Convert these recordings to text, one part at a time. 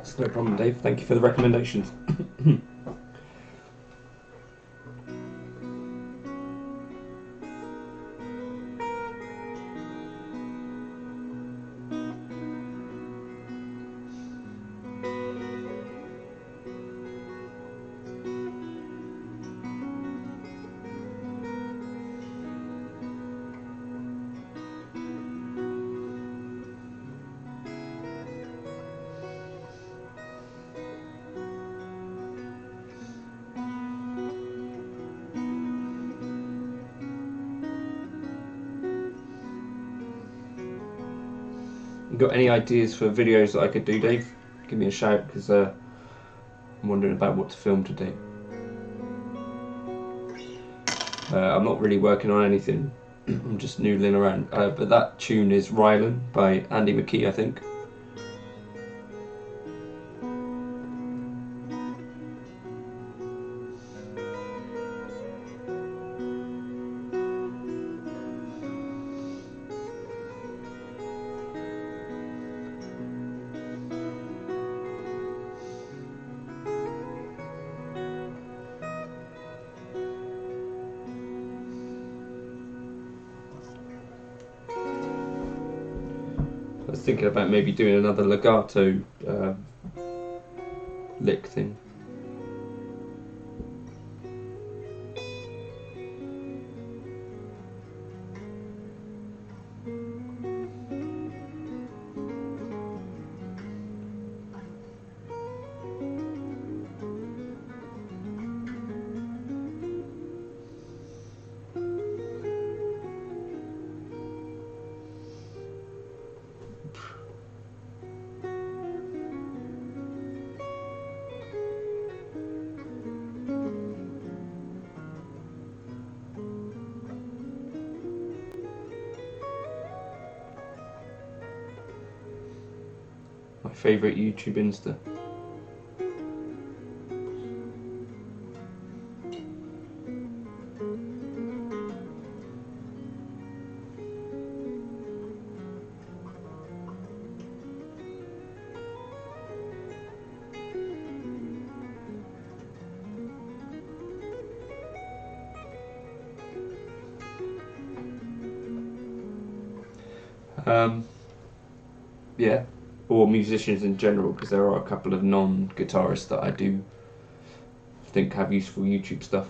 That's no problem, Dave. Thank you for the recommendations. Got any ideas for videos that I could do, Dave? Give me a shout, because I'm wondering about what to film today. I'm not really working on anything. I'm just noodling around. But that tune is Rylan by Andy McKee, I think. I was thinking about maybe doing another legato lick thing. My favourite YouTube Insta. Yeah, or musicians in general, because there are a couple of non-guitarists that I do think have useful YouTube stuff.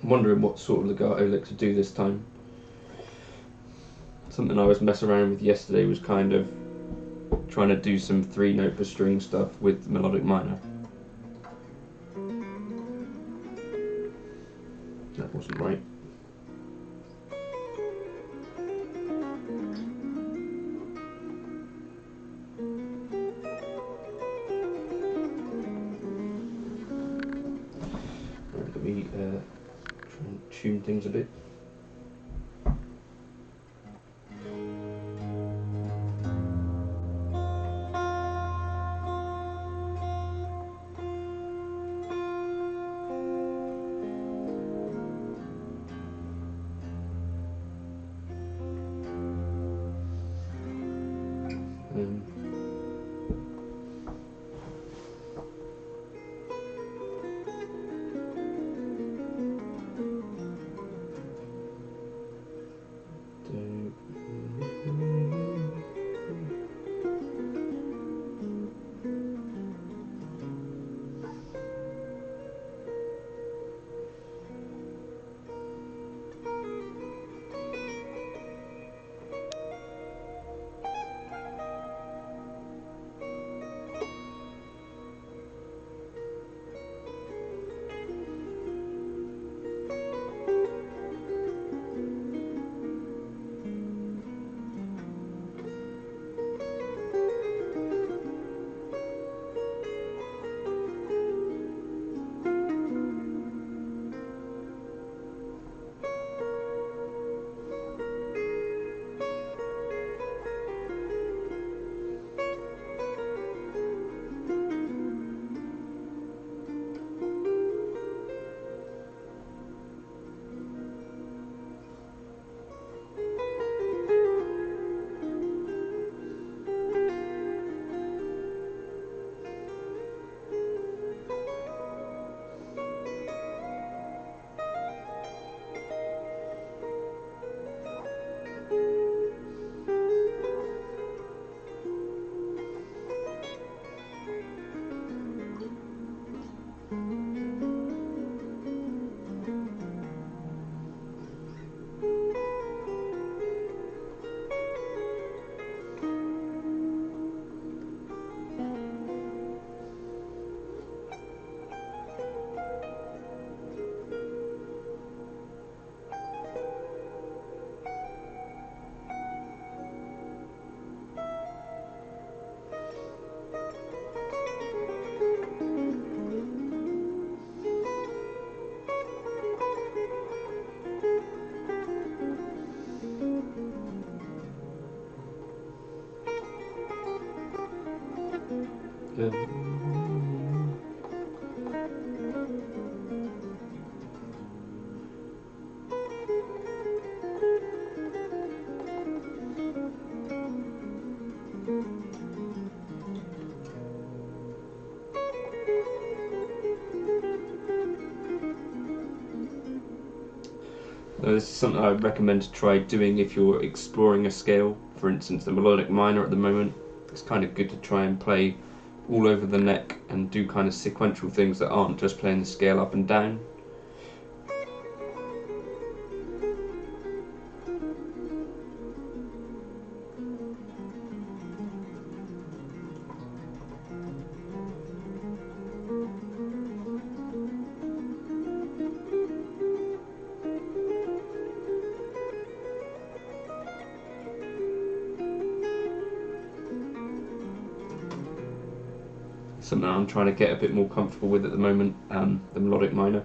I'm wondering what sort of legato lick to do this time. Something I was messing around with yesterday was kind of trying to do some 3-note per string stuff with melodic minor. That wasn't right. Let me try and tune things a bit. This is something I would recommend to try doing if you're exploring a scale. For instance, the melodic minor at the moment. It's kind of good to try and play all over the neck and do kind of sequential things that aren't just playing the scale up and down. Something I'm trying to get a bit more comfortable with at the moment, the melodic minor.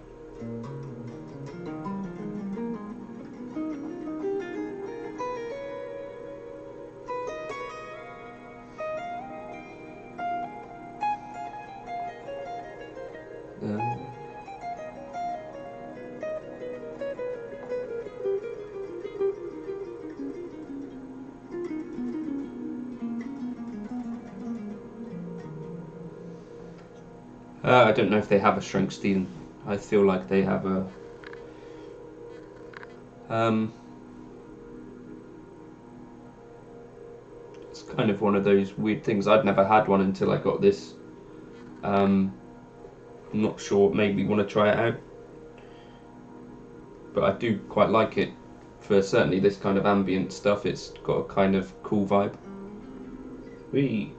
I don't know if they have a Shrunksteen. I feel like they have a. It's kind of one of those weird things. I'd never had one until I got this. I'm not sure. Made me want to try it out, but I do quite like it. For certainly this kind of ambient stuff, it's got a kind of cool vibe. Whee!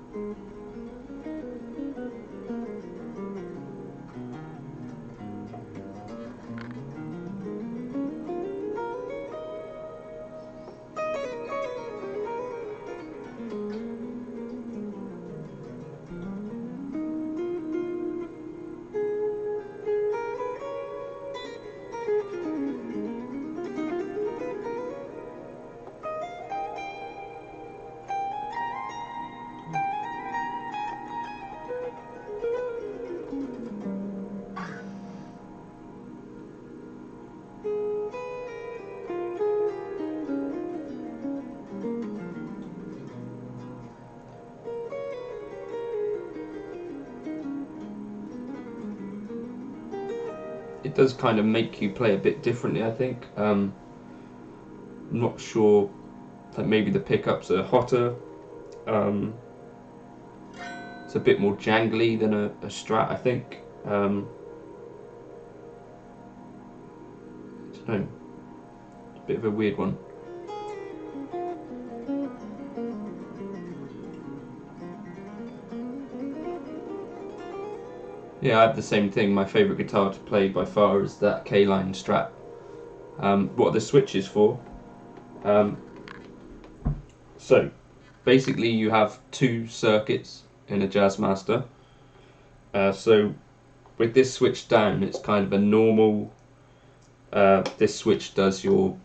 It does kind of make you play a bit differently, I think. I'm not sure that maybe the pickups are hotter. It's a bit more jangly than a Strat, I think. I don't know. It's a bit of a weird one. Yeah, I have the same thing. My favourite guitar to play by far is that K-Line Strat. What are the switches for? So, basically you have two circuits in a Jazzmaster. So, with this switch down, it's kind of a normal. This switch does your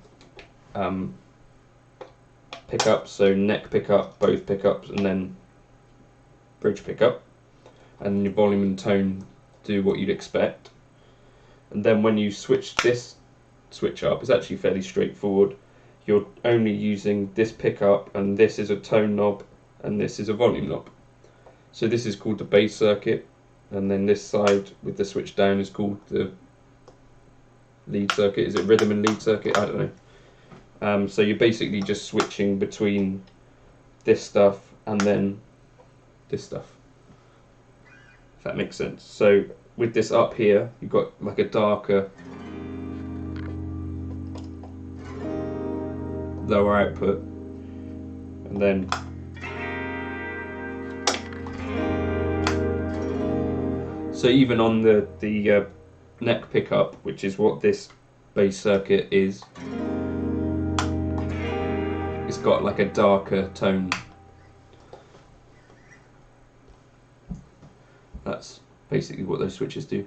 pickups, so neck pickup, both pickups, and then bridge pickup. And your volume and tone do what you'd expect. And then when you switch this switch up, it's actually fairly straightforward. You're only using this pickup, and this is a tone knob, and this is a volume knob. So this is called the bass circuit, and then this side with the switch down is called the lead circuit. Is it rhythm and lead circuit? I don't know. So you're basically just switching between this stuff and then this stuff. If that makes sense. So with this up here, you've got like a darker lower output, and then so even on the neck pickup, which is what this bass circuit is, it's got like a darker tone. That's basically what those switches do.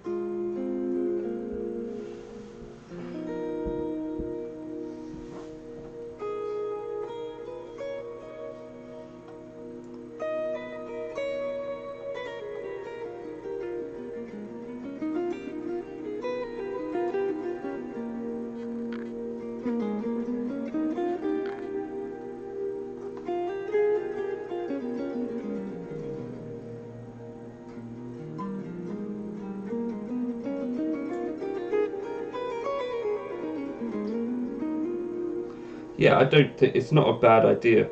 Yeah, I don't think it's not a bad idea.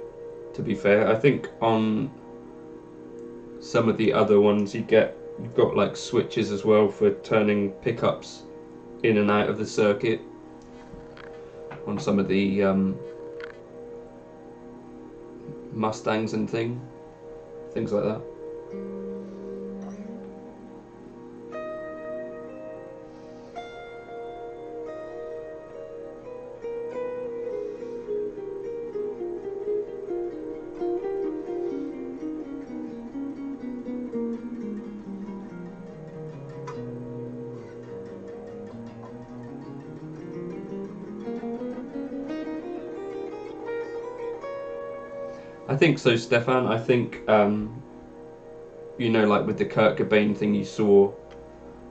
To be fair, I think on some of the other ones you've got like switches as well for turning pickups in and out of the circuit on some of the Mustangs and things like that. I think so, Stefan. I think like with the Kurt Cobain thing, you saw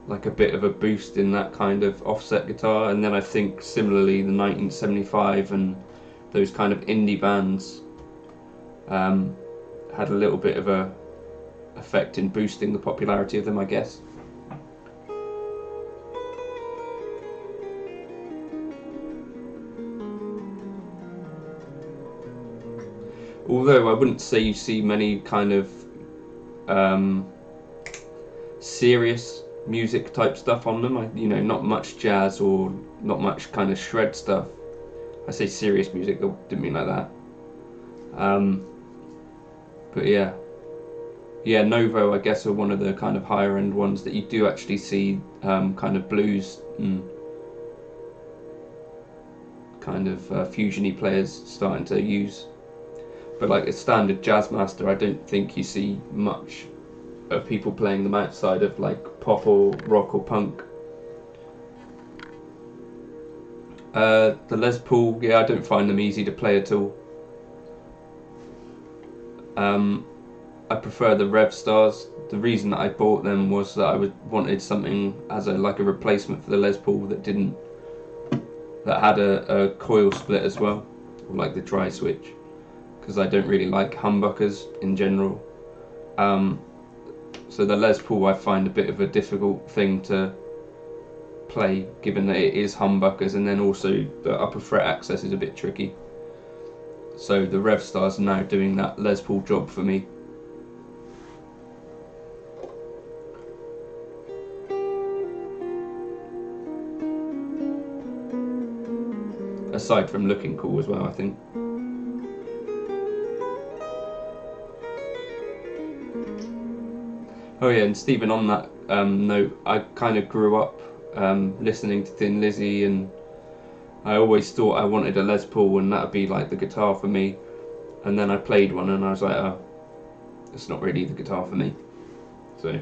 like a bit of a boost in that kind of offset guitar, and then I think similarly the 1975 and those kind of indie bands had a little bit of a effect in boosting the popularity of them, I guess. Although I wouldn't say you see many kind of um, serious music type stuff on them. Not much jazz or not much kind of shred stuff. I say serious music, I didn't mean like that. But yeah, Novo I guess are one of the kind of higher end ones that you do actually see kind of blues and kind of fusiony players starting to use. But like a standard Jazzmaster, I don't think you see much of people playing them outside of like pop or rock or punk. The Les Paul, yeah, I don't find them easy to play at all. I prefer the Rev Stars. The reason that I bought them was that I wanted something as a replacement for the Les Paul that had a coil split as well, or like the dry switch, because I don't really like humbuckers in general. So the Les Paul I find a bit of a difficult thing to play, given that it is humbuckers, and then also the upper fret access is a bit tricky. So the Rev Stars are now doing that Les Paul job for me. Aside from looking cool as well, I think. Oh yeah, and Stephen, on that note, I kind of grew up listening to Thin Lizzy, and I always thought I wanted a Les Paul and that'd be like the guitar for me. And then I played one and I was like, oh, it's not really the guitar for me. So.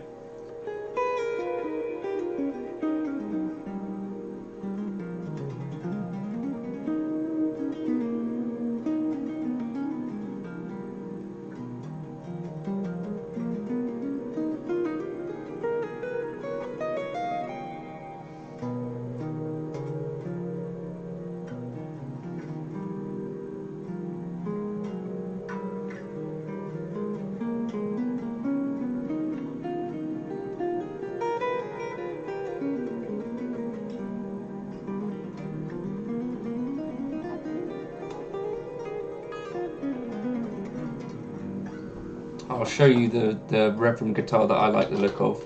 I'll show you the Reverend guitar that I like the look of.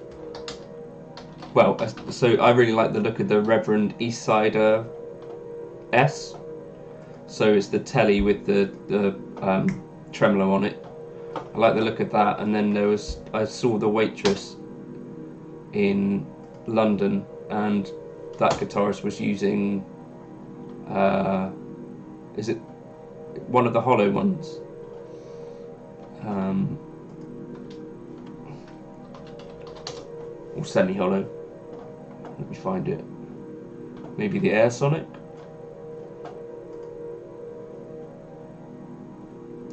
Well, so I really like the look of the Reverend Eastsider S. So it's the telly with the tremolo on it. I like the look of that. And then I saw the Waitress in London, and that guitarist was using is it one of the hollow ones? Or semi-hollow. Let me find it. Maybe the Air Sonic?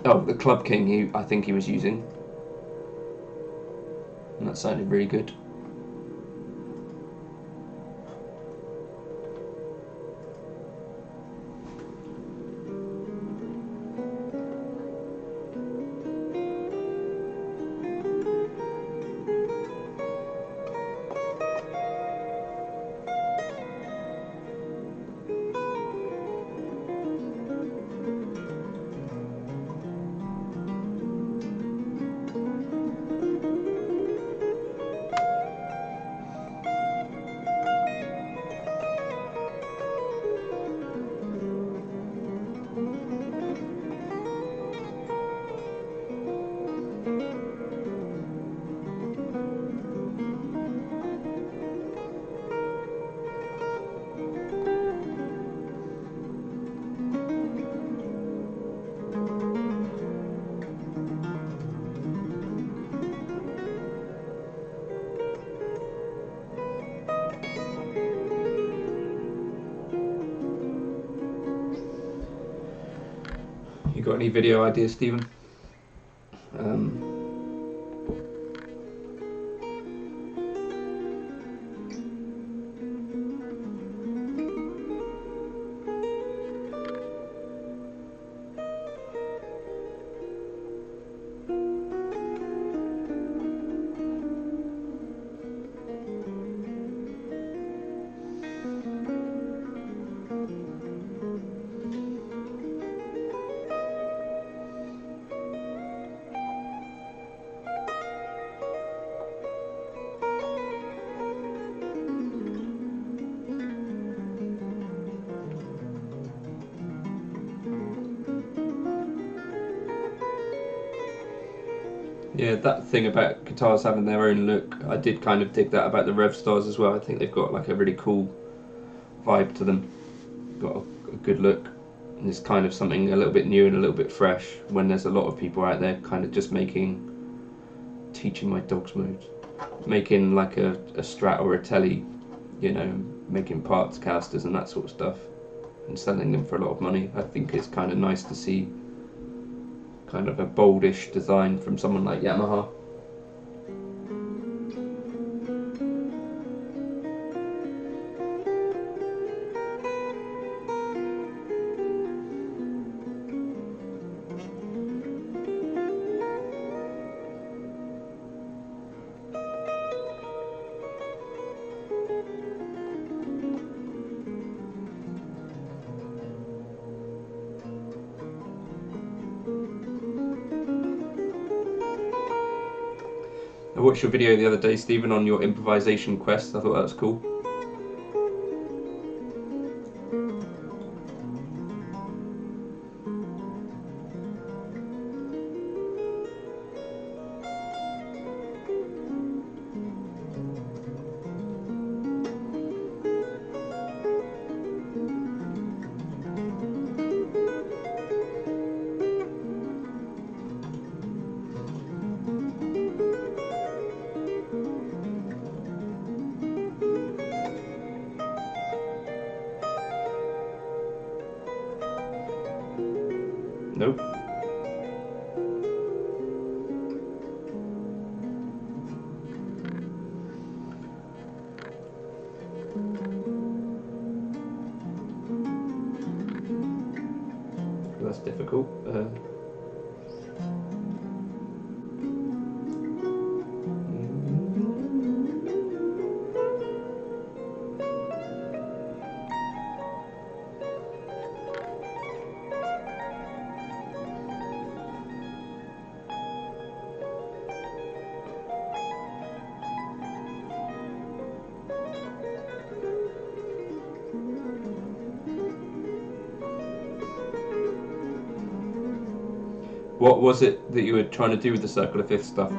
Oh, the Club King I think he was using. And that sounded really good. You got any video ideas, Stephen? Yeah, that thing about guitars having their own look, I did kind of dig that about the Revstars as well. I think they've got like a really cool vibe to them, got a good look, and it's kind of something a little bit new and a little bit fresh when there's a lot of people out there kind of just teaching my dog's moves, making like a Strat or a Tele, you know, making parts casters and that sort of stuff and selling them for a lot of money. I think it's kind of nice to see kind of a boldish design from someone like Yamaha. I watched your video the other day, Stephen, on your improvisation quest. I thought that was cool. Nope. That's difficult. What was it that you were trying to do with the Circle of Fifth stuff?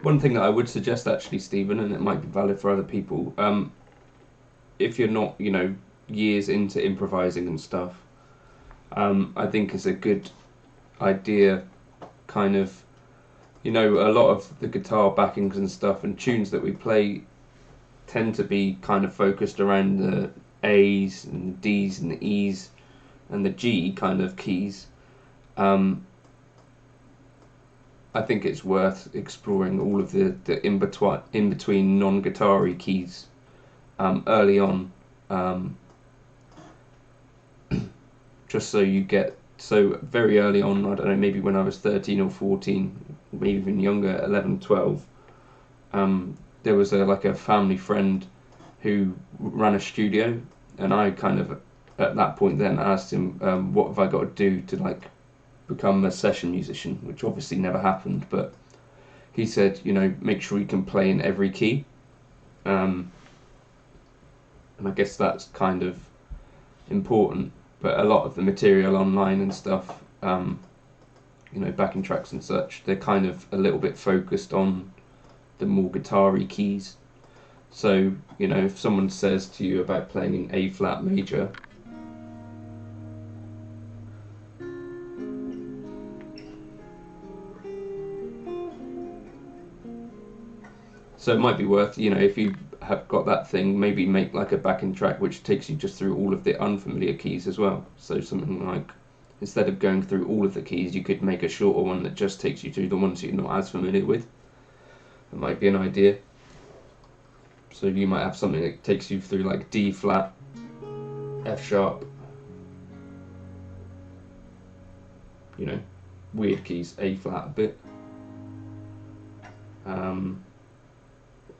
One thing that I would suggest actually, Stephen, and it might be valid for other people, if you're not, you know, years into improvising and stuff, I think it's a good idea, kind of, you know, a lot of the guitar backings and stuff and tunes that we play tend to be kind of focused around the A's and the D's and the E's and the G kind of keys. I think it's worth exploring all of the in between non-guitar-y keys early on, just so you get, so very early on, I don't know, maybe when I was 13 or 14, maybe even younger, 11, 12, there was like a family friend who ran a studio, and I kind of at that point then asked him, what have I got to do to like become a session musician, which obviously never happened, but he said, you know, make sure you can play in every key, and I guess that's kind of important, but a lot of the material online and stuff, you know, backing tracks and such, they're kind of a little bit focused on the more guitar-y keys. So, you know, if someone says to you about playing in A flat major, so it might be worth, you know, if you have got that thing, maybe make like a backing track which takes you just through all of the unfamiliar keys as well. So something like, instead of going through all of the keys, you could make a shorter one that just takes you through the ones you're not as familiar with. That might be an idea. So you might have something that takes you through like D flat, F sharp, you know, weird keys, A flat a bit.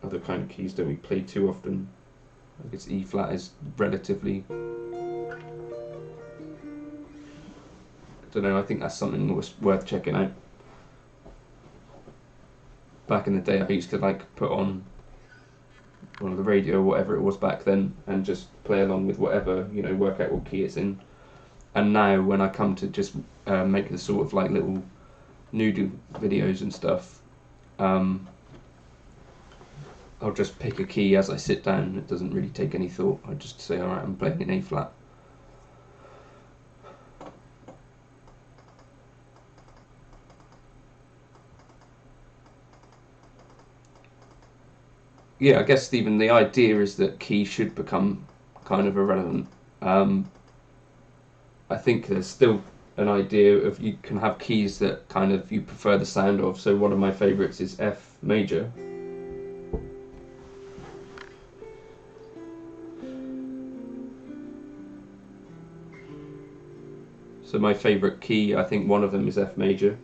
Other kind of keys don't we play too often. I guess E flat is relatively, I don't know, I think that's something that was worth checking out. Back in the day I used to like put on one of the radio or whatever it was back then and just play along with whatever, you know, work out what key it's in. And now when I come to just make the sort of like little noodle videos and stuff, I'll just pick a key as I sit down. It doesn't really take any thought. I just say, alright, I'm playing in A flat. Yeah, I guess, Stephen, the idea is that keys should become kind of irrelevant. I think there's still an idea of you can have keys that kind of you prefer the sound of. So one of my favourites is F major. So my favourite key, I think one of them is F major.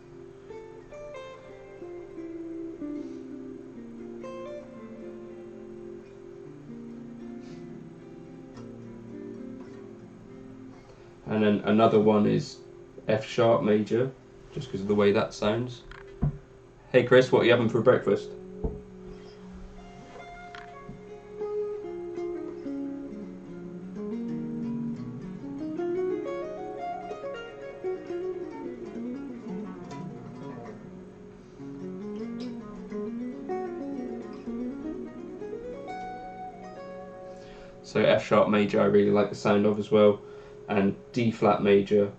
And then another one is F sharp major, just because of the way that sounds. Hey Chris, what are you having for breakfast? So F sharp major I really like the sound of as well, and D flat major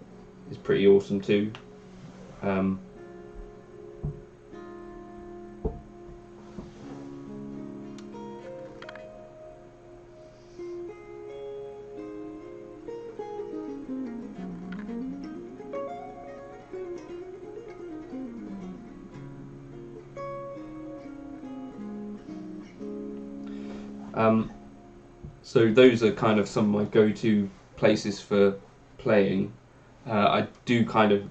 is pretty awesome too. So those are kind of some of my go-to places for playing. I do kind of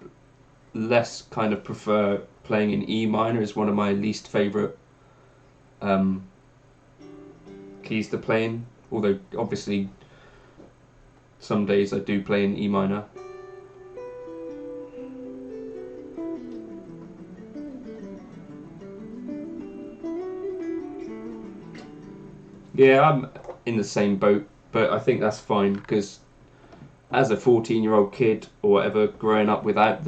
less kind of prefer playing in E minor as one of my least favourite keys to play in, although obviously some days I do play in E minor. Yeah, I'm in the same boat, but I think that's fine because as a 14-year-old kid or whatever, growing up without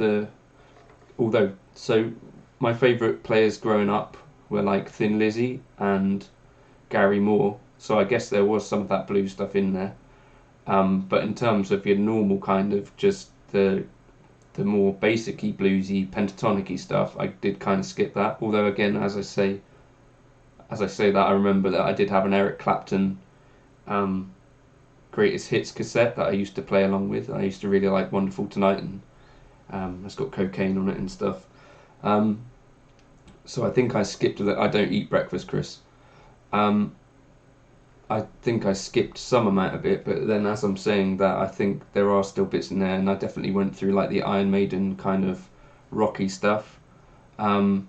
so my favourite players growing up were like Thin Lizzy and Gary Moore, so I guess there was some of that blues stuff in there. But in terms of your normal kind of just the more basic-y bluesy pentatonic-y stuff, I did kind of skip that. Although again, as I say that, I remember that I did have an Eric Clapton greatest hits cassette that I used to play along with. I used to really like Wonderful Tonight, and it's got cocaine on it and stuff. So I think I skipped that. I don't eat breakfast, Chris. I think I skipped some amount of it, but then as I'm saying that, I think there are still bits in there, and I definitely went through like the Iron Maiden kind of rocky stuff. But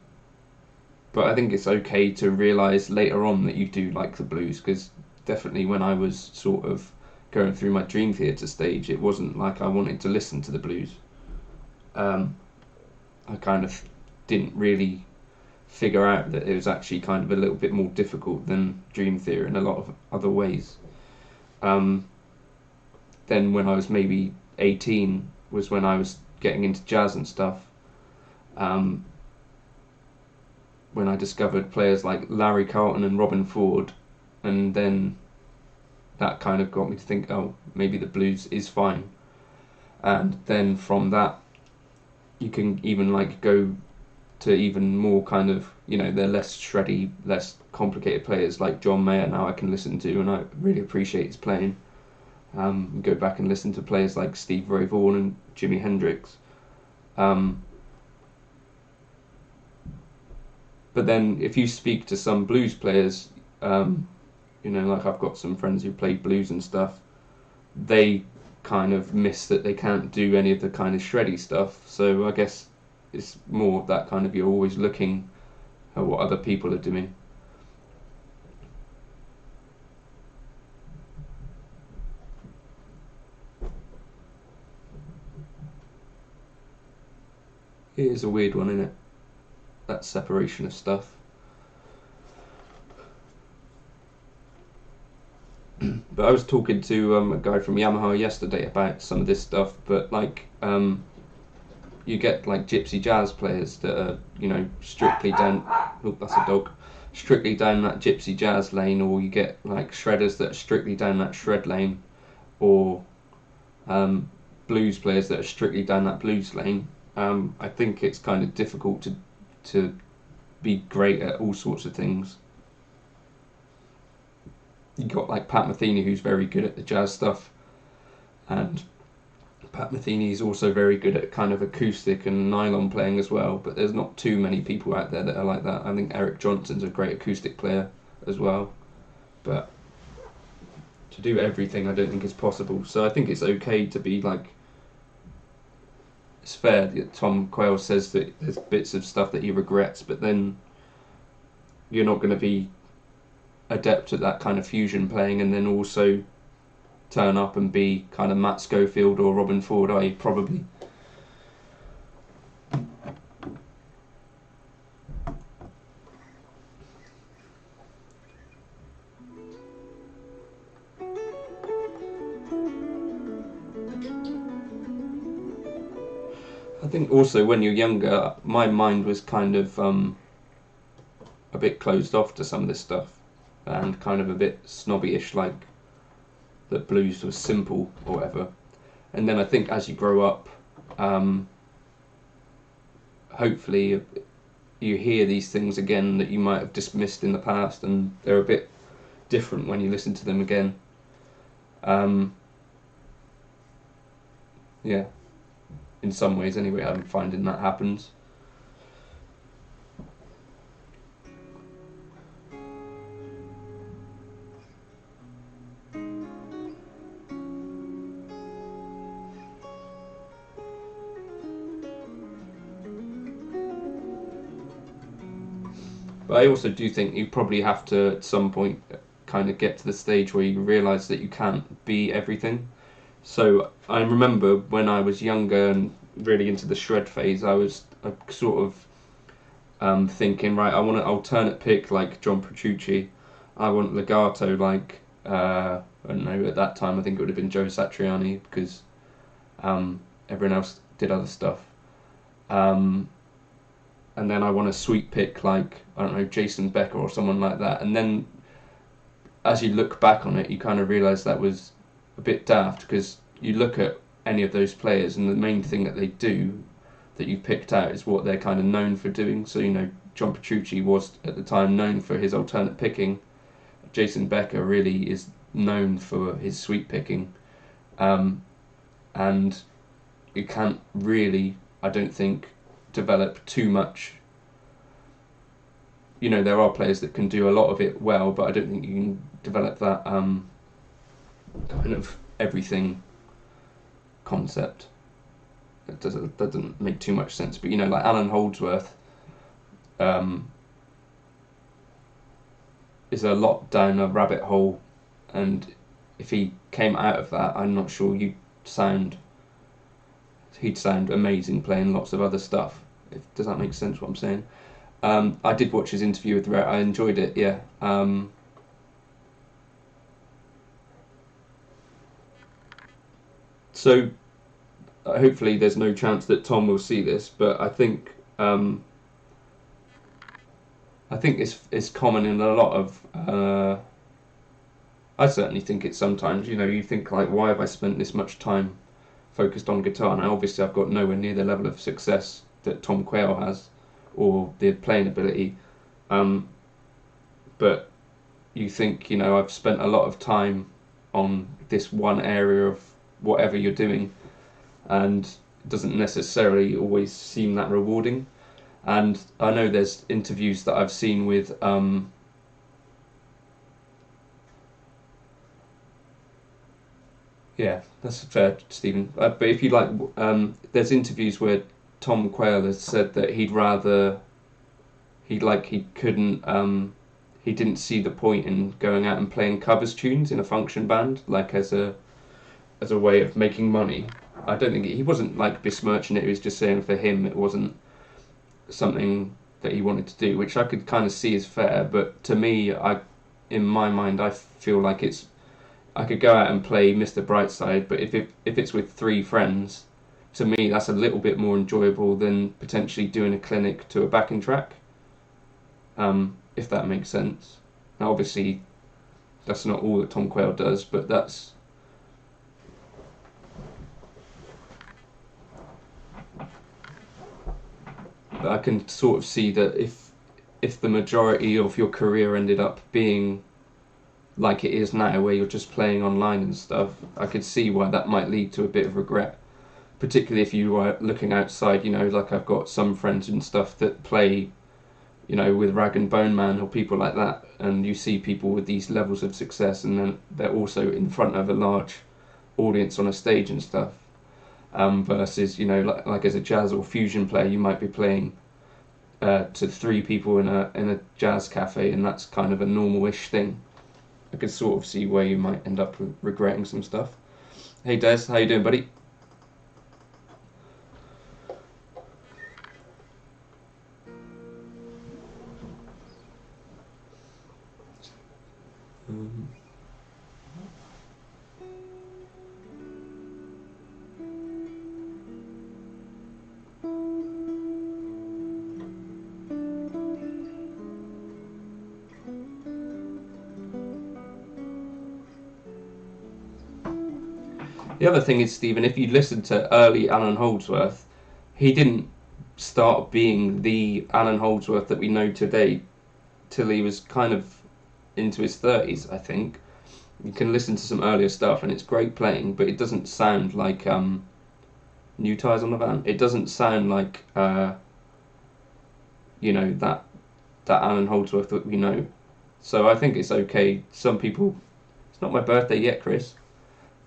I think it's okay to realise later on that you do like the blues, because definitely when I was sort of going through my Dream Theater stage, it wasn't like I wanted to listen to the blues. I kind of didn't really figure out that it was actually kind of a little bit more difficult than Dream Theater in a lot of other ways. Then when I was maybe 18 was when I was getting into jazz and stuff. When I discovered players like Larry Carlton and Robin Ford, and then that kind of got me to think, oh, maybe the blues is fine. And then from that, you can even like go to even more kind of, they're less shreddy, less complicated players like John Mayer now I can listen to, and I really appreciate his playing. Go back and listen to players like Steve Ray Vaughan and Jimi Hendrix. But then if you speak to some blues players, like I've got some friends who play blues and stuff, they kind of miss that they can't do any of the kind of shreddy stuff. So I guess it's more of that kind of, you're always looking at what other people are doing. It is a weird one, isn't it? That separation of stuff. But I was talking to a guy from Yamaha yesterday about some of this stuff, but like you get like gypsy jazz players that are, strictly down, oh, that's a dog, strictly down that gypsy jazz lane, or you get like shredders that are strictly down that shred lane, or blues players that are strictly down that blues lane. I think it's kind of difficult to be great at all sorts of things. You got like Pat Metheny, who's very good at the jazz stuff, and Pat Metheny is also very good at kind of acoustic and nylon playing as well, but there's not too many people out there that are like that. I think Eric Johnson's a great acoustic player as well, but to do everything I don't think is possible. So I think it's okay to be like, it's fair that Tom Quayle says that there's bits of stuff that he regrets, but then you're not going to be adept at that kind of fusion playing and then also turn up and be kind of Matt Schofield or Robin Ford, probably. I think also when you're younger, my mind was kind of a bit closed off to some of this stuff and kind of a bit snobby-ish, like that blues was simple or whatever. And then I think as you grow up, hopefully you hear these things again that you might have dismissed in the past, and they're a bit different when you listen to them again. Yeah, in some ways anyway, I'm finding that happens. But I also do think you probably have to, at some point, kind of get to the stage where you realise that you can't be everything. So I remember when I was younger and really into the shred phase, I was sort of thinking, right, I want an alternate pick like John Petrucci. I want legato like, I don't know, at that time I think it would have been Joe Satriani, because everyone else did other stuff. And then I want a sweet pick like, I don't know, Jason Becker or someone like that. And then as you look back on it, you kind of realise that was a bit daft, because you look at any of those players and the main thing that they do that you've picked out is what they're kind of known for doing. So, John Petrucci was at the time known for his alternate picking. Jason Becker really is known for his sweet picking. And you can't really, I don't think, develop too much. There are players that can do a lot of it well, but I don't think you can develop that kind of everything concept. That doesn't make too much sense. But like Alan Holdsworth is a lot down a rabbit hole, and if he came out of that, I'm not sure he'd sound amazing playing lots of other stuff. Does that make sense what I'm saying? I did watch his interview with Rhett. I enjoyed it, yeah. So hopefully there's no chance that Tom will see this, but I think it's common in a lot of. I certainly think it sometimes. You think like, why have I spent this much time focused on guitar? Now, obviously, I've got nowhere near the level of success that Tom Quayle has, or the playing ability. But you think, I've spent a lot of time on this one area of whatever you're doing, and it doesn't necessarily always seem that rewarding. And I know there's interviews that I've seen with yeah, that's fair, Stephen. But if you like, there's interviews where Tom Quayle has said that he couldn't, he didn't see the point in going out and playing covers tunes in a function band, like as a way of making money. I don't think he wasn't like besmirching it. He was just saying for him it wasn't something that he wanted to do, which I could kind of see as fair. But to me, in my mind, I feel like I could go out and play Mr. Brightside, but if it's with 3 friends, to me that's a little bit more enjoyable than potentially doing a clinic to a backing track. If that makes sense. Now, obviously, that's not all that Tom Quayle does, but I can sort of see that if the majority of your career ended up being like it is now, where you're just playing online and stuff, I could see why that might lead to a bit of regret. Particularly if you were looking outside, like I've got some friends and stuff that play, with Rag and Bone Man or people like that, and you see people with these levels of success, and then they're also in front of a large audience on a stage and stuff. Versus, like as a jazz or fusion player, you might be playing to 3 people in a jazz cafe, and that's kind of a normal-ish thing. I could sort of see where you might end up regretting some stuff. Hey Des, how you doing, buddy? The other thing is, Stephen, if you listen to early Alan Holdsworth, he didn't start being the Alan Holdsworth that we know today till he was kind of into his 30s, I think. You can listen to some earlier stuff and it's great playing, but it doesn't sound like New Tires on the Van. It doesn't sound like that Alan Holdsworth that we know. So I think it's okay. Some people. It's not my birthday yet, Chris.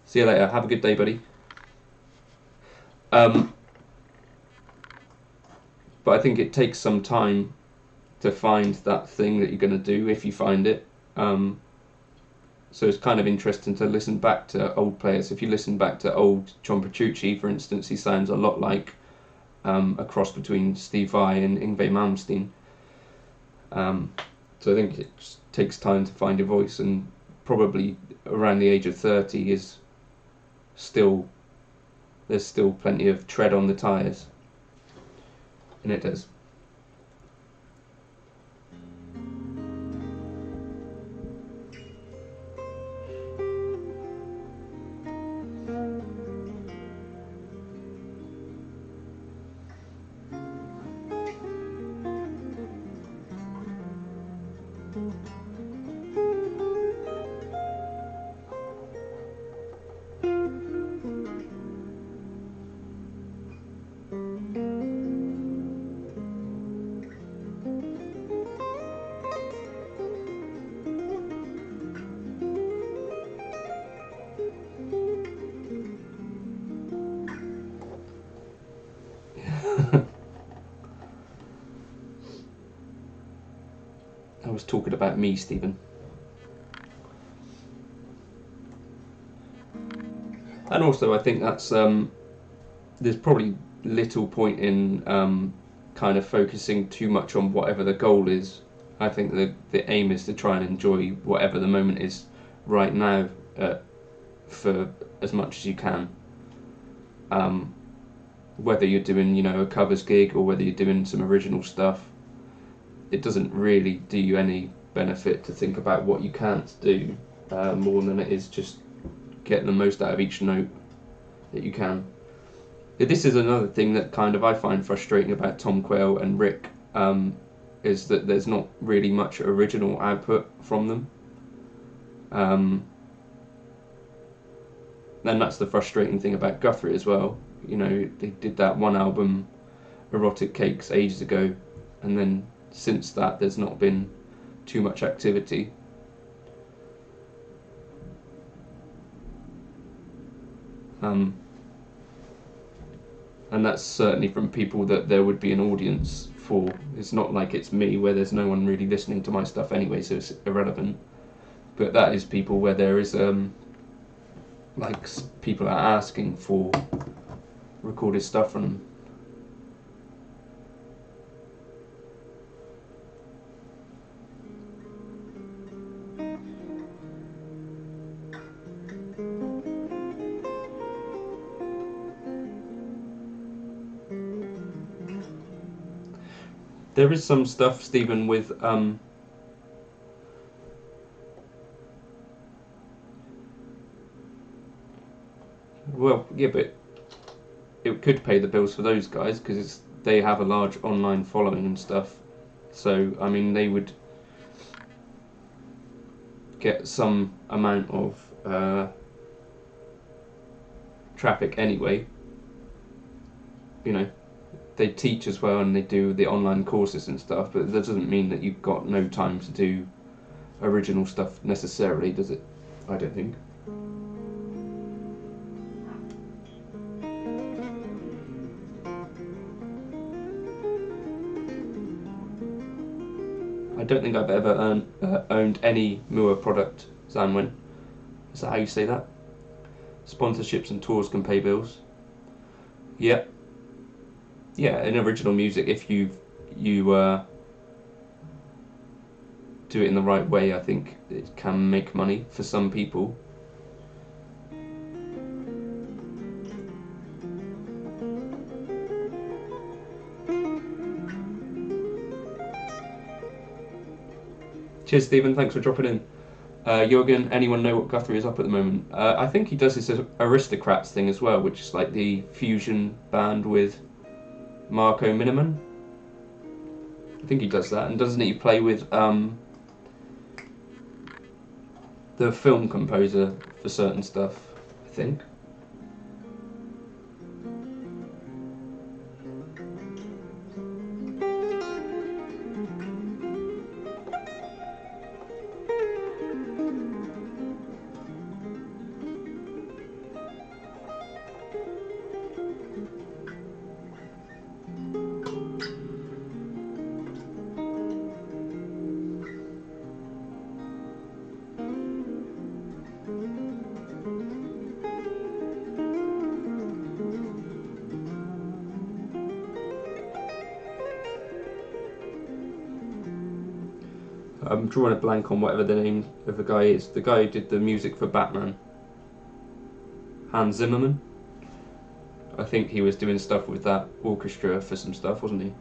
See you later. Have a good day, buddy. But I think it takes some time to find that thing that you're going to do, if you find it. So it's kind of interesting to listen back to old players. If you listen back to old John Petrucci, for instance, he sounds a lot like a cross between Steve Vai and Yngwie Malmsteen. So I think it just takes time to find your voice, and probably around the age of 30 is there's still plenty of tread on the tyres, and it does. I was talking about me, Stephen. And also, I think that's there's probably little point in kind of focusing too much on whatever the goal is. I think the aim is to try and enjoy whatever the moment is right now for as much as you can. whether you're doing, you know, a covers gig or whether you're doing some original stuff, it doesn't really do you any benefit to think about what you can't do, more than it is just getting the most out of each note that you can. This is another thing that kind of I find frustrating about Tom Quayle and Rick, is that there's not really much original output from them. And that's the frustrating thing about Guthrie as well. You know, they did that one album, Erotic Cakes, ages ago, and then since that there's not been too much activity. And that's certainly from people that there would be an audience for. It's not like it's me where there's no one really listening to my stuff anyway, so it's irrelevant. But that is people where there is like people are asking for recorded stuff from them. There is some stuff, Stephen, with well, yeah, but it could pay the bills for those guys because they have a large online following and stuff. So I mean, they would get some amount of traffic anyway. You know, they teach as well and they do the online courses and stuff, but that doesn't mean that you've got no time to do original stuff necessarily, does it? I don't think. I don't think I've ever owned any Mua product, Zanwen. Is that how you say that? Sponsorships and tours can pay bills. Yep. Yeah, in original music, if you do it in the right way, I think it can make money for some people. Cheers, Stephen. Thanks for dropping in. Jürgen, anyone know what Guthrie is up at the moment? I think he does this Aristocrats thing as well, which is like the fusion band with Marco Miniman. I think he does that, and doesn't he play with the film composer for certain stuff, I think. I'm drawing a blank on whatever the name of the guy is. The guy who did the music for Batman. Hans Zimmerman. I think he was doing stuff with that orchestra for some stuff, wasn't he?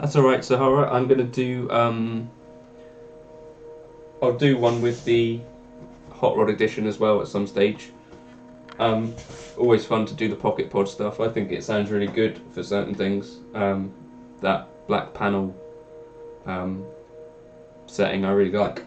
That's alright, Sahara. I'm going to do... I'll do one with the Hot Rod edition as well at some stage. Always fun to do the Pocket Pod stuff. I think it sounds really good for certain things. That black panel setting I really like.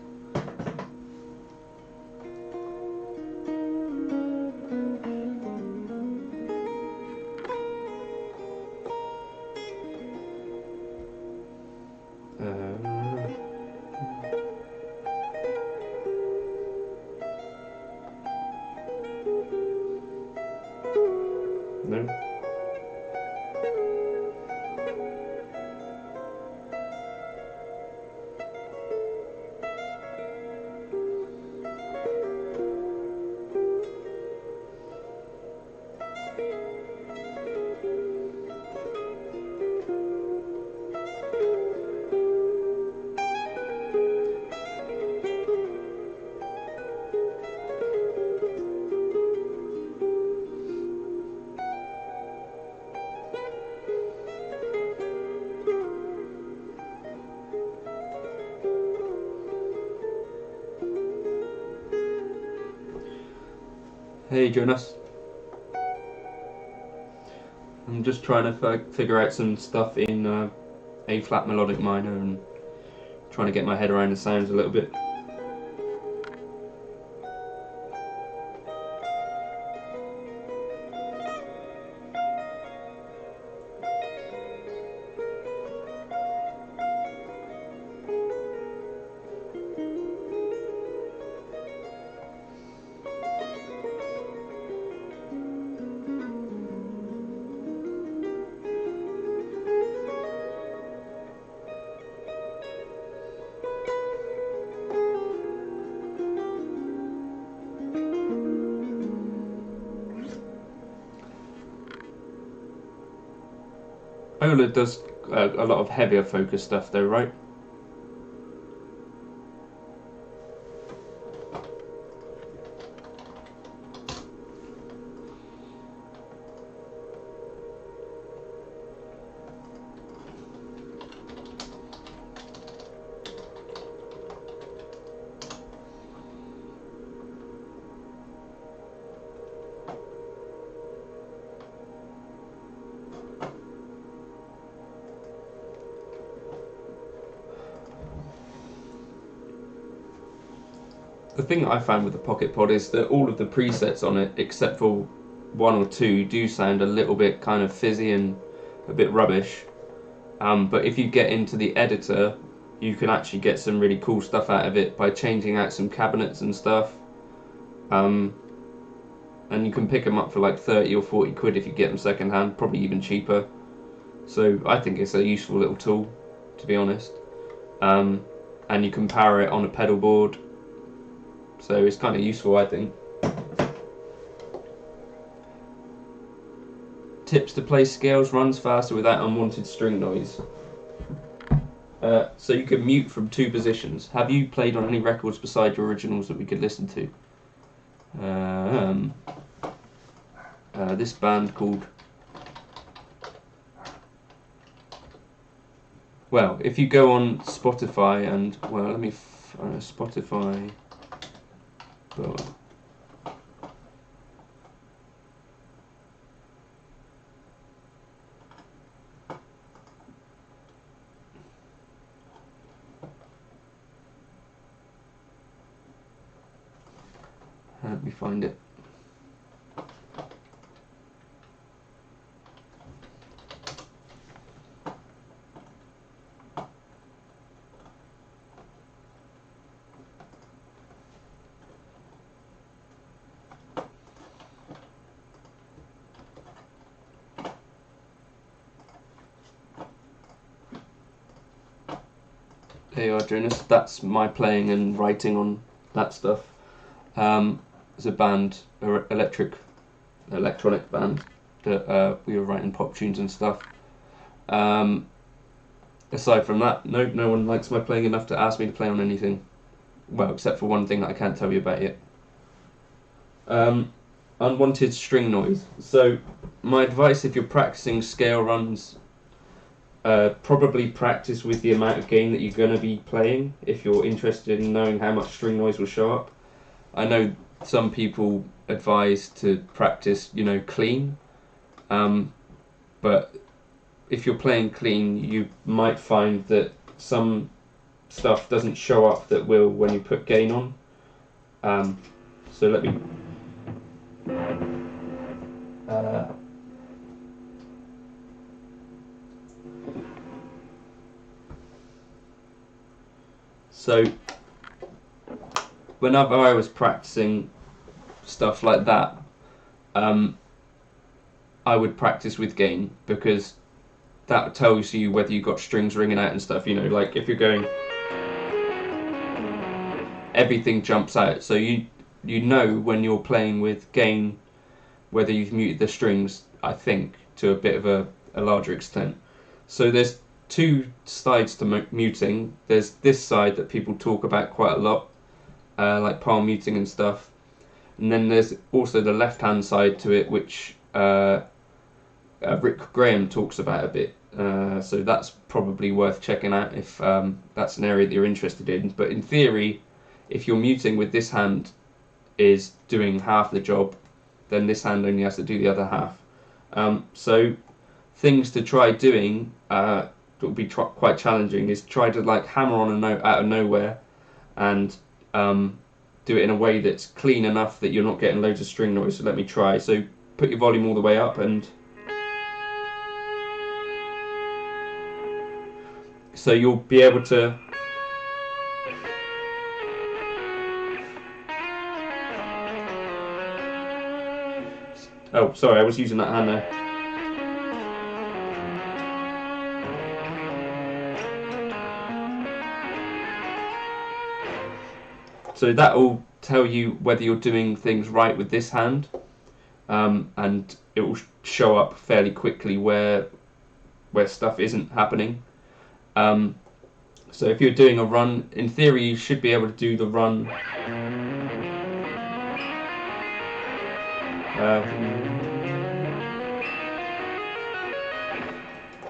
Hey Jonas. I'm just trying to figure out some stuff in A flat melodic minor and trying to get my head around the sounds a little bit. Ola does a lot of heavier focus stuff though, right? The thing that I found with the Pocket Pod is that all of the presets on it, except for one or two, do sound a little bit kind of fizzy and a bit rubbish. But if you get into the editor, you can actually get some really cool stuff out of it by changing out some cabinets and stuff. And you can pick them up for like 30 or 40 quid if you get them second hand, probably even cheaper. So I think it's a useful little tool, to be honest. And you can power it on a pedal board. So it's kind of useful, I think. Tips to play scales runs faster without unwanted string noise. So you can mute from 2 positions. Have you played on any records beside your originals that we could listen to? This band called... Well, if you go on Spotify and... Well, let me... Spotify... But let me find it. There you are, Jonas. That's my playing and writing on that stuff. It's a band, electronic band that we were writing pop tunes and stuff. Aside from that, no one likes my playing enough to ask me to play on anything. Well, except for one thing that I can't tell you about yet. Unwanted string noise. So, my advice if you're practicing scale runs, probably practice with the amount of gain that you're going to be playing if you're interested in knowing how much string noise will show up. I know some people advise to practice, clean, but if you're playing clean, you might find that some stuff doesn't show up that will when you put gain on. So let me... So whenever I was practicing stuff like that, I would practice with gain because that tells you whether you got strings ringing out and stuff. Like if you're going, everything jumps out. So you know when you're playing with gain whether you've muted the strings. I think to a bit of a larger extent. So there's 2 sides to muting. There's this side that people talk about quite a lot, like palm muting and stuff, and then there's also the left hand side to it, which Rick Graham talks about a bit, so that's probably worth checking out if that's an area that you're interested in. But in theory, if you're muting with this hand is doing half the job, then this hand only has to do the other half. So things to try doing that will be quite challenging is try to like hammer on a note out of nowhere and do it in a way that's clean enough that you're not getting loads of string noise. So let me try. So put your volume all the way up, and so you'll be able to oh sorry, I was using that hand there. So that will tell you whether you're doing things right with this hand, and it will show up fairly quickly where stuff isn't happening. So if you're doing a run, in theory you should be able to do the run.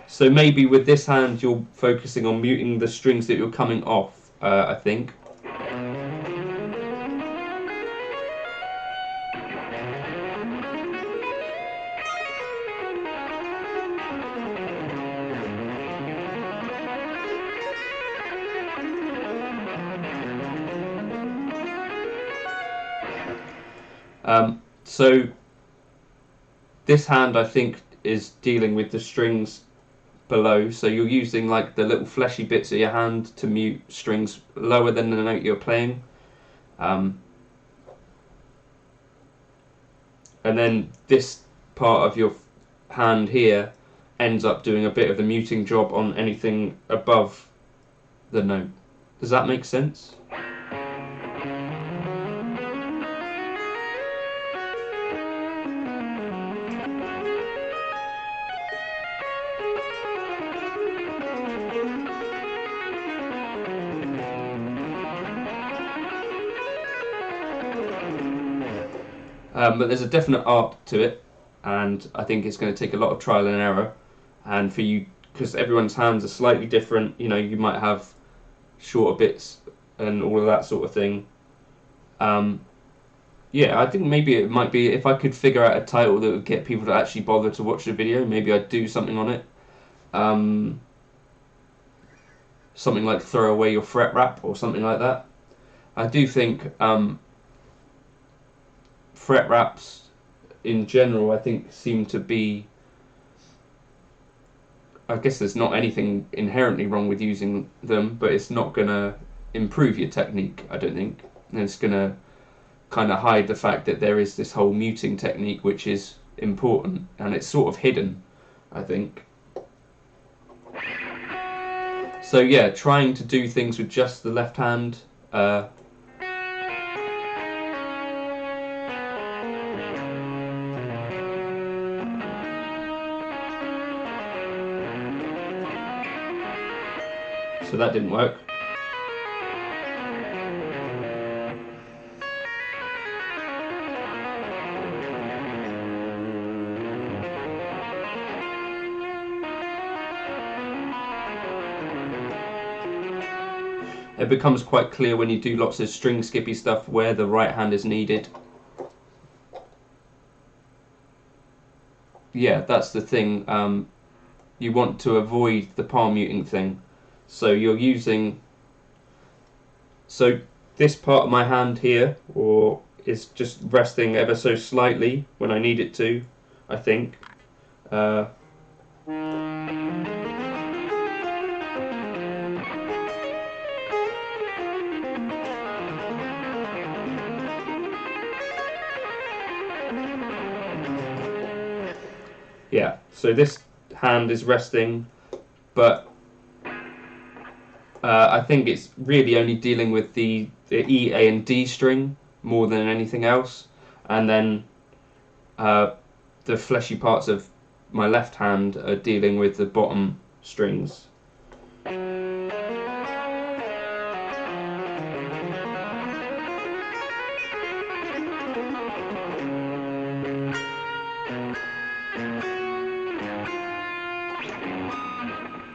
So maybe with this hand you're focusing on muting the strings that you're coming off, I think. So this hand I think is dealing with the strings below, so you're using like the little fleshy bits of your hand to mute strings lower than the note you're playing, and then this part of your hand here ends up doing a bit of the muting job on anything above the note. Does that make sense? But there's a definite art to it, and I think it's going to take a lot of trial and error. And for you, because everyone's hands are slightly different, you know, you might have shorter bits and all of that sort of thing. Yeah, I think maybe it might be, if I could figure out a title that would get people to actually bother to watch the video, maybe I'd do something on it. Something like Throw Away Your Fret Wrap or something like that. I do think fret wraps in general, I think, seem to be, I guess there's not anything inherently wrong with using them, but it's not going to improve your technique, I don't think. And it's going to kind of hide the fact that there is this whole muting technique which is important, and it's sort of hidden, I think. So yeah, trying to do things with just the left hand, so that didn't work. It becomes quite clear when you do lots of string skippy stuff where the right hand is needed. Yeah, that's the thing. You want to avoid the palm muting thing. So you're using, so this part of my hand here is just resting ever so slightly when I need it to, I think. Yeah, so this hand is resting, but I think it's really only dealing with the E, A and D string more than anything else, and then the fleshy parts of my left hand are dealing with the bottom strings.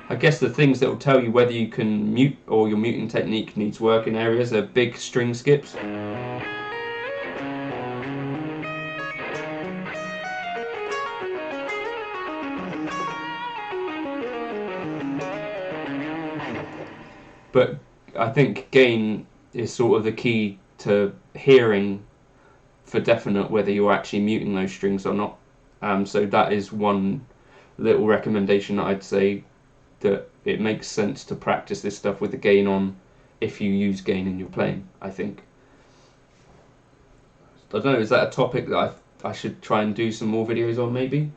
I guess the things that will tell you whether you can mute or your muting technique needs work in areas are big string skips. But I think gain is sort of the key to hearing for definite whether you're actually muting those strings or not. So that is one little recommendation that I'd say, that it makes sense to practice this stuff with the gain on if you use gain in your playing, I think. I don't know, is that a topic that I should try and do some more videos on maybe?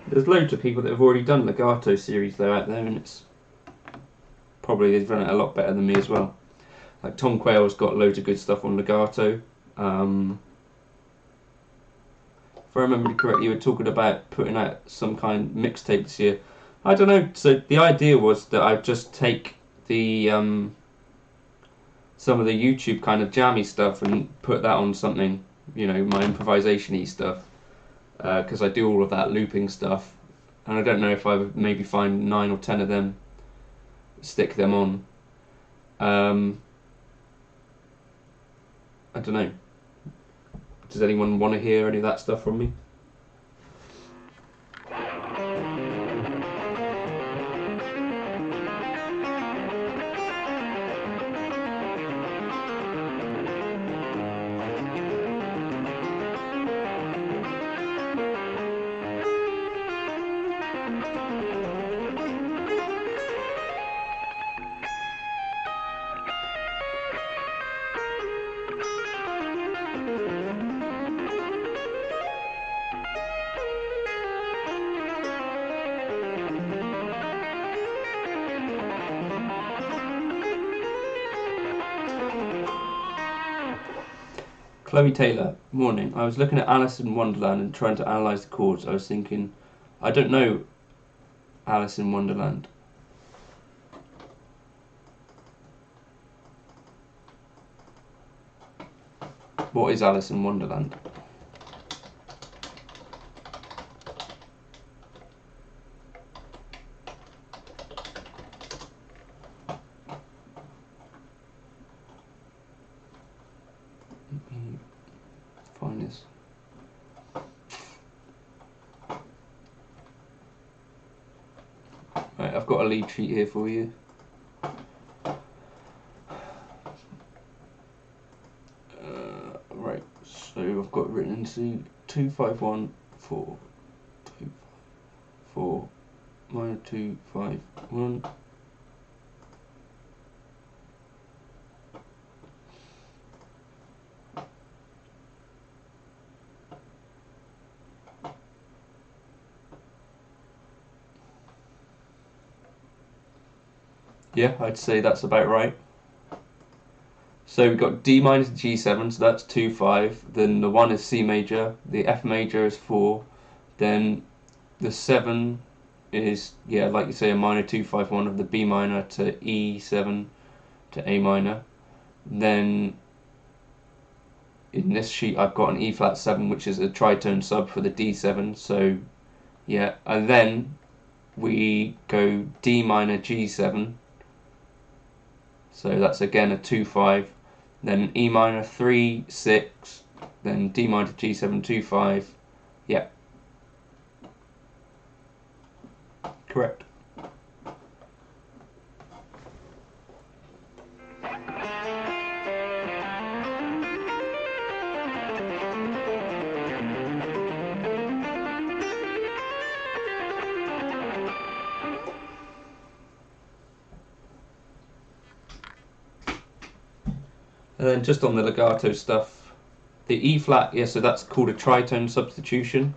There's loads of people that have already done legato series though out there, and it's probably they've done it a lot better than me as well. Like Tom Quayle's got loads of good stuff on legato. If I remember correctly, you were talking about putting out some kind of mixtape this year. I don't know. So the idea was that I'd just take the some of the YouTube kind of jammy stuff and put that on something, you know, my improvisation-y stuff. Because I do all of that looping stuff, and I don't know if I would maybe find 9 or 10 of them, stick them on. I don't know. Does anyone want to hear any of that stuff from me? Chloe Taylor, morning. I was looking at Alice in Wonderland and trying to analyse the chords. I was thinking, I don't know Alice in Wonderland. What is Alice in Wonderland? Find this. Right, I've got a lead sheet here for you. Right, so I've got written into 251 4 2 4 minor 2 5 1. Yeah, I'd say that's about right. So we've got D minor to G7, so that's 2 5. Then the 1 is C major, the F major is 4. Then the 7 is, yeah, like you say, a minor 2 5 1 of the B minor to E7 to A minor. Then in this sheet I've got an E flat 7, which is a tritone sub for the D7. So yeah, and then we go D minor G7. So that's again a 2 5. Then E minor 3 6. Then D minor G7 2 5. Yeah. Correct. And then just on the legato stuff, the E flat, yeah, so that's called a tritone substitution.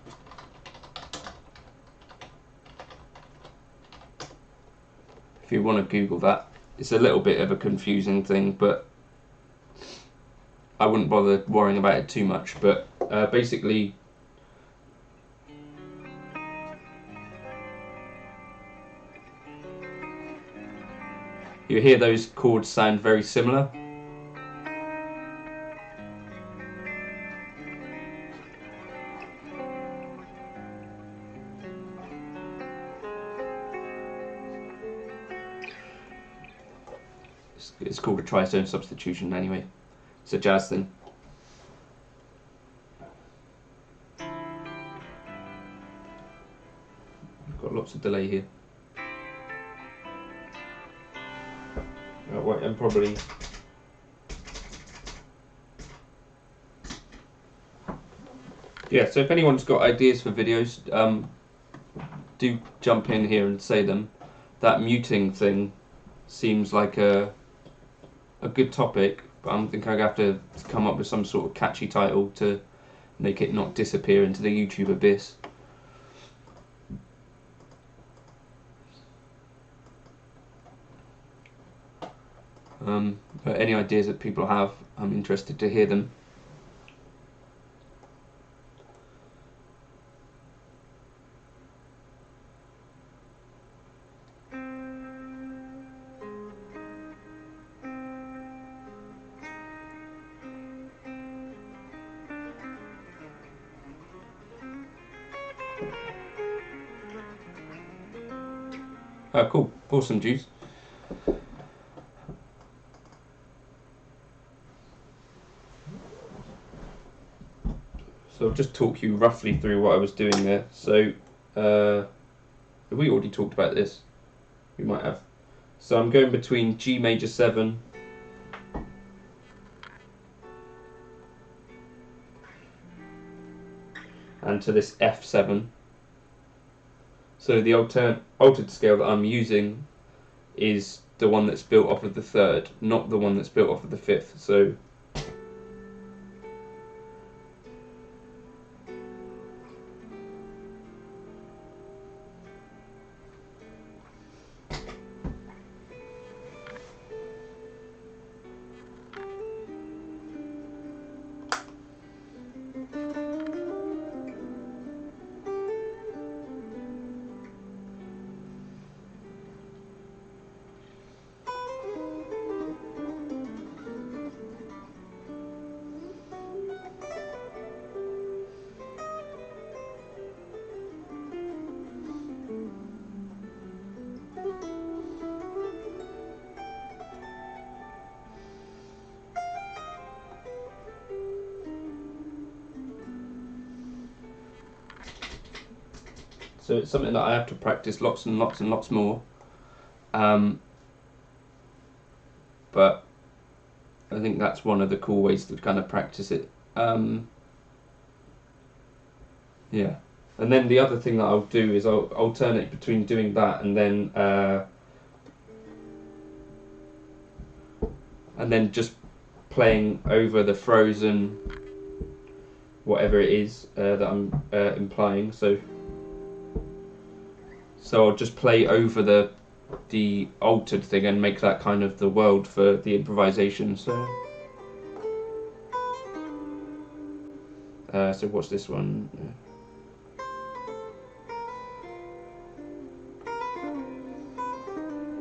If you want to Google that, it's a little bit of a confusing thing, but I wouldn't bother worrying about it too much. But basically, you hear those chords sound very similar. It's called a tritone substitution anyway. It's a jazz thing. We've got lots of delay here. Oh, wait, I'm probably... Yeah, so if anyone's got ideas for videos, do jump in here and say them. That muting thing seems like a good topic, but I think I have to come up with some sort of catchy title to make it not disappear into the YouTube abyss. But any ideas that people have, I'm interested to hear them. Oh, cool. Pour some juice. So I'll just talk you roughly through what I was doing there. So, have we already talked about this? We might have. So I'm going between G major 7 and to this F7. So the altered scale that I'm using is the one that's built off of the 3rd, not the one that's built off of the 5th. So it's something that I have to practice lots and lots and lots more. But I think that's one of the cool ways to kind of practice it. Yeah. And then the other thing that I'll do is I'll alternate between doing that and then just playing over the frozen whatever it is that I'm implying. So I'll just play over the altered thing and make that kind of the world for the improvisation. So what's this one?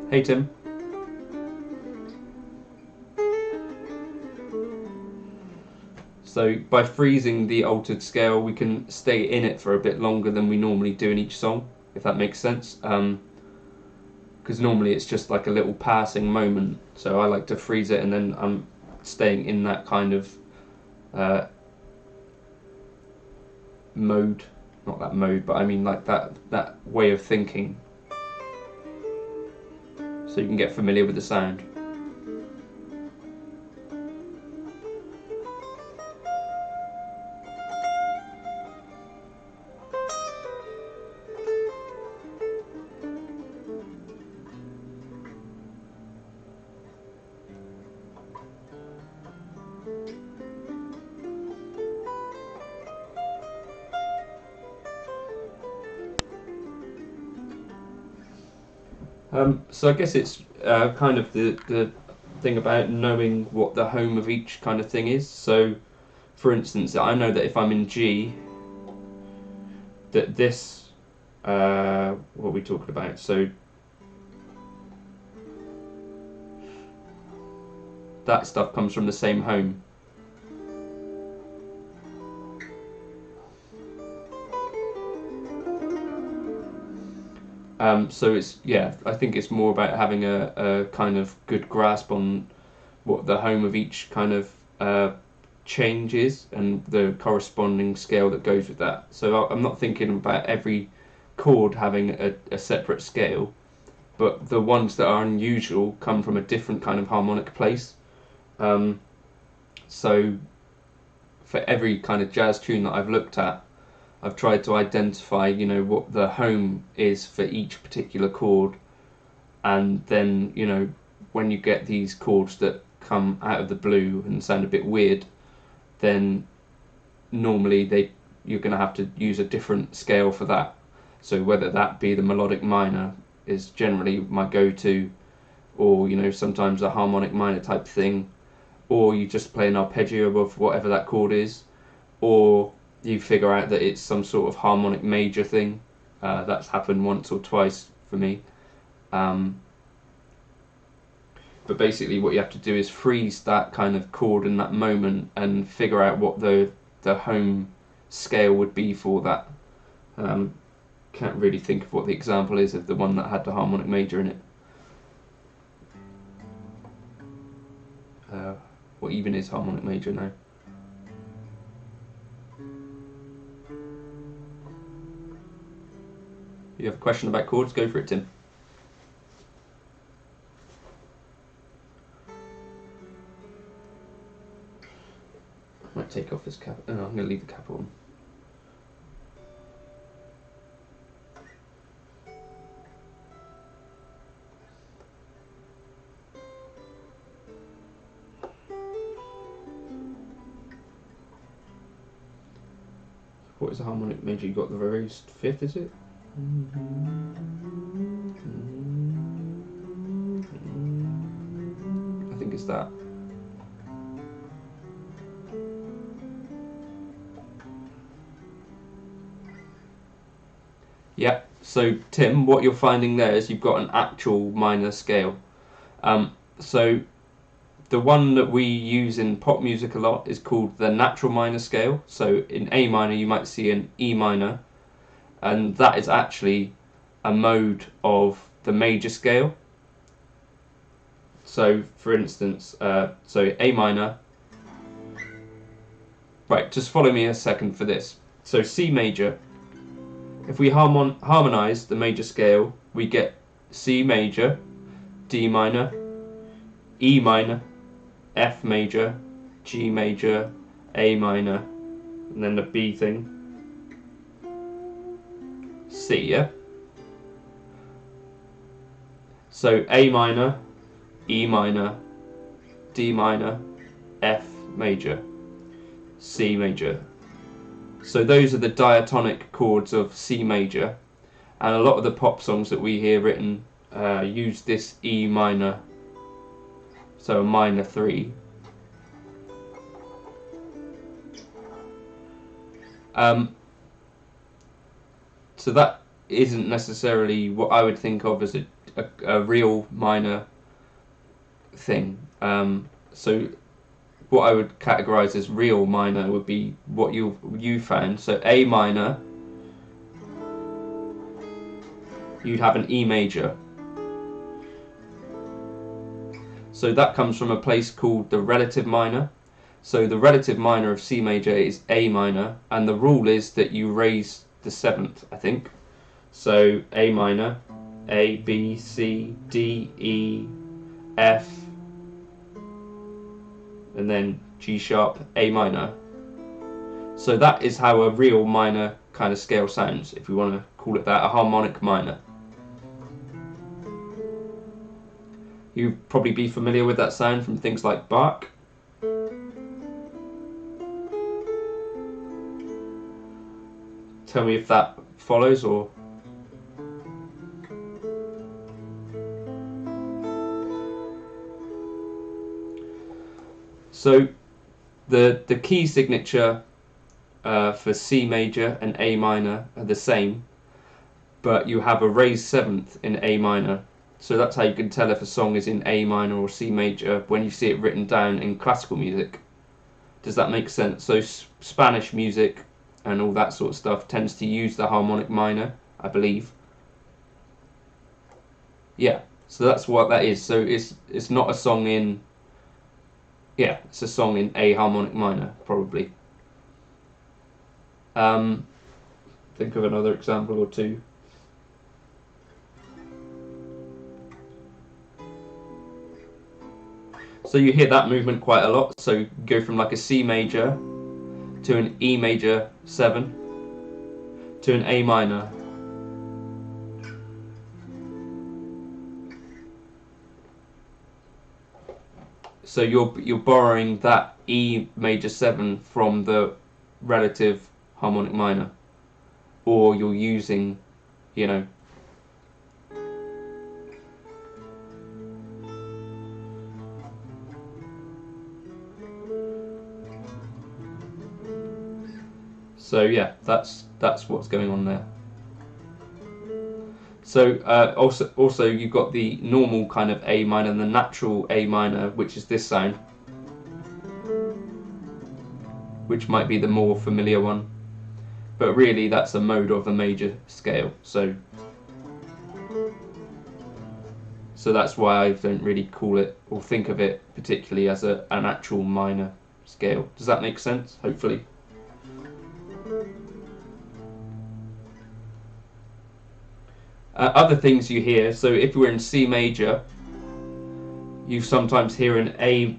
Hey Tim. So by freezing the altered scale, we can stay in it for a bit longer than we normally do in each song, if that makes sense. Because normally it's just like a little passing moment. So I like to freeze it, and then I'm staying in that kind of mode. Not that mode, but I mean like that way of thinking. So you can get familiar with the sound. So I guess it's kind of the thing about knowing what the home of each kind of thing is. So, for instance, I know that if I'm in G, that this, what are we talking about? So that stuff comes from the same home. So it's, yeah, I think it's more about having a kind of good grasp on what the home of each kind of change is and the corresponding scale that goes with that. So I'm not thinking about every chord having a separate scale, but the ones that are unusual come from a different kind of harmonic place. So for every kind of jazz tune that I've looked at, I've tried to identify, you know, what the home is for each particular chord, and then, you know, when you get these chords that come out of the blue and sound a bit weird, then normally you're going to have to use a different scale for that. So whether that be the melodic minor is generally my go-to, or, you know, sometimes a harmonic minor type thing, or you just play an arpeggio of whatever that chord is, or you figure out that it's some sort of harmonic major thing. That's happened once or twice for me. But basically what you have to do is freeze that kind of chord in that moment and figure out what the home scale would be for that. Can't really think of what the example is of the one that had the harmonic major in it. What even is harmonic major now? You have a question about chords? Go for it, Tim. I might take off this cap. Oh, I'm going to leave the cap on. What is a harmonic major? You got the very fifth, is it? I think it's that. Yeah, so Tim, what you're finding there is you've got an actual minor scale. So the one that we use in pop music a lot is called the natural minor scale. So in A minor you might see an E minor, and that is actually a mode of the major scale. So for instance, so A minor, right, just follow me a second for this. So C major, if we harmonize the major scale, we get C major, D minor, E minor, F major, G major, A minor, and then the B thing, C, yeah? So A minor, E minor, D minor, F major, C major. So those are the diatonic chords of C major, and a lot of the pop songs that we hear written use this E minor, so a minor 3. So that isn't necessarily what I would think of as a real minor thing. So what I would categorize as real minor would be what you found. So A minor, you'd have an E major. So that comes from a place called the relative minor. So the relative minor of C major is A minor, and the rule is that you raise the 7th, I think. So A minor, A, B, C, D, E, F, and then G sharp, A minor. So that is how a real minor kind of scale sounds, if we want to call it that, a harmonic minor. You'd probably be familiar with that sound from things like Bach. Tell me if that follows, or... So the key signature for C major and A minor are the same, but you have a raised seventh in A minor. So that's how you can tell if a song is in A minor or C major when you see it written down in classical music. Does that make sense? So Spanish music and all that sort of stuff tends to use the harmonic minor, I believe. Yeah, so that's what that is. So it's not a song in, yeah, it's a song in A harmonic minor, probably. Think of another example or two. So you hear that movement quite a lot. So you go from like a C major to an E major 7 to an A minor. So you're borrowing that E major 7 from the relative harmonic minor, or you're using, you know, so yeah, that's what's going on there. So also you've got the normal kind of A minor and the natural A minor, which is this sound, which might be the more familiar one, but really that's a mode of a major scale. So that's why I don't really call it or think of it particularly as an actual minor scale. Does that make sense? Hopefully. Other things you hear, so if we're in C major, you sometimes hear an A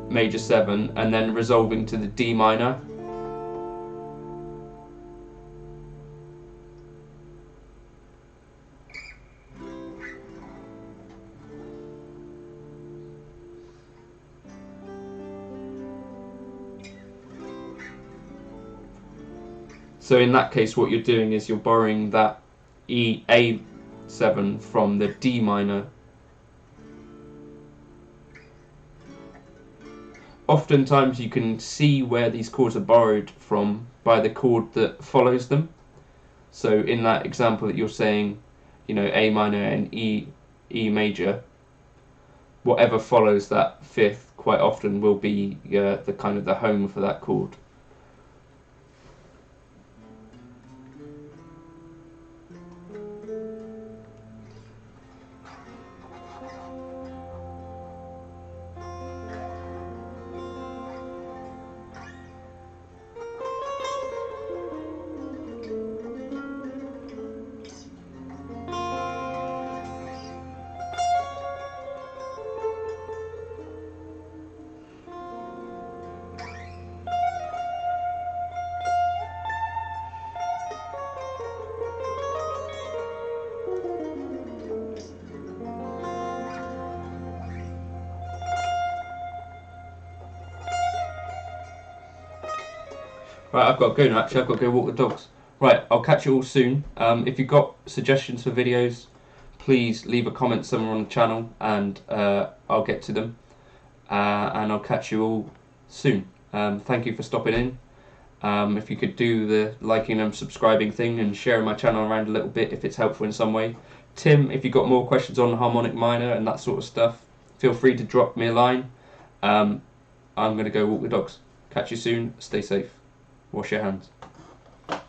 major 7 and then resolving to the D minor. So in that case, what you're doing is you're borrowing that A7 from the D minor. Oftentimes you can see where these chords are borrowed from by the chord that follows them. So in that example that you're saying, you know, A minor and E major, whatever follows that fifth quite often will be the kind of the home for that chord. Right, I've got to go now actually, I've got to go walk the dogs. Right, I'll catch you all soon. If you've got suggestions for videos, please leave a comment somewhere on the channel and I'll get to them. And I'll catch you all soon. Thank you for stopping in. If you could do the liking and subscribing thing and sharing my channel around a little bit if it's helpful in some way. Tim, if you've got more questions on harmonic minor and that sort of stuff, feel free to drop me a line. I'm going to go walk the dogs. Catch you soon. Stay safe. Wash your hands.